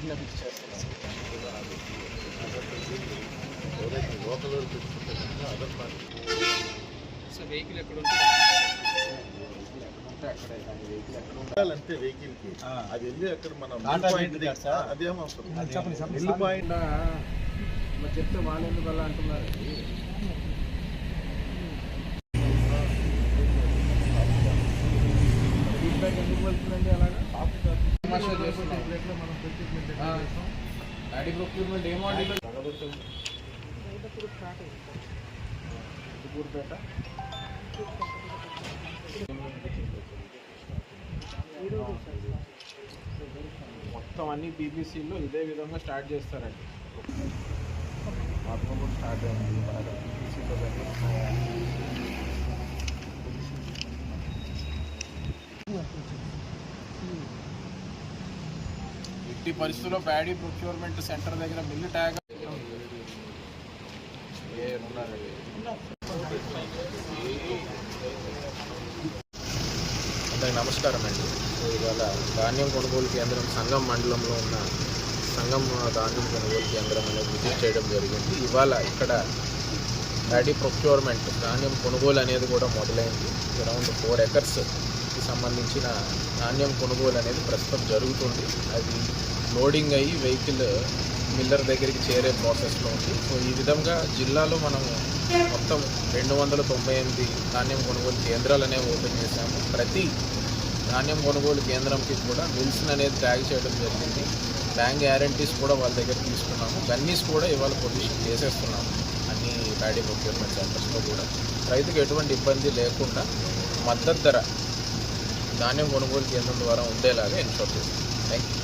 రేట్ని fix చేస్తున్నారు. So vehicle ఎక్కడ ఉంటే అక్కడే, కానీ వెహికల్ ఎక్కడ ఉండాలంటే వెహికల్కి అది వెళ్ళి అక్కడ మనం అదేమో మిల్ పాయింట్ చెప్తే వాళ్ళు ఎందుకు అలా అంటున్నారు. ఫీడ్బ్యాక్ ఎందుకు వెళ్తుందండి అలాగా? డాడీ ప్రొక్యూర్మెంట్ ఏమో పేట మొత్తం అన్ని పీపీసీలో ఇదే విధంగా స్టార్ట్ చేస్తారండి. మొత్తం కూడా స్టార్ట్ అయింది పీపీసీలో ఎట్టి పరిస్థితుల్లో ప్యాడీ ప్రొక్యూర్మెంట్ సెంటర్ దగ్గర మిల్లు ట్యాగ్ అందరికి నమస్కారం అండి. ఇవాళ ధాన్యం కొనుగోలు కేంద్రం సంగం మండలంలో ఉన్న సంగం ధాన్యం కొనుగోలు కేంద్రం అనేది విజిట్ చేయడం జరిగింది. ఇవాళ ఇక్కడ ప్యాడీ ప్రొక్యూర్మెంట్ ధాన్యం కొనుగోలు అనేది కూడా మొదలైంది. అరౌండ్ 4 acres సంబంధించిన ధాన్యం కొనుగోలు అనేది ప్రస్తుతం జరుగుతుంది. అది లోడింగ్ అయ్యి వెహికల్ మిల్లర్ దగ్గరికి చేరే ప్రాసెస్లో ఉంది. సో ఈ విధంగా జిల్లాలో మనము మొత్తం 298 ధాన్యం కొనుగోలు కేంద్రాలు అనేవి ఓపెన్ చేశాము. ప్రతి ధాన్యం కొనుగోలు కేంద్రంకి కూడా మిల్స్ అనేది ట్యాగ్ చేయడం జరిగింది. బ్యాంక్ గ్యారంటీస్ కూడా వాళ్ళ దగ్గర తీసుకున్నాము. గన్నీస్ కూడా ఇవాళ పొజిషన్ చేసేస్తున్నాము అన్ని ప్యాడీ ప్రొక్యూర్మెంట్ సెంటర్స్లో కూడా. రైతుకు ఎటువంటి ఇబ్బంది లేకుండా మద్దతు ధర ధాన్యం కొనుగోలు కేంద్రం ద్వారా ఉండేలాగా ఎన్షూర్ చేస్తాం. Thank you.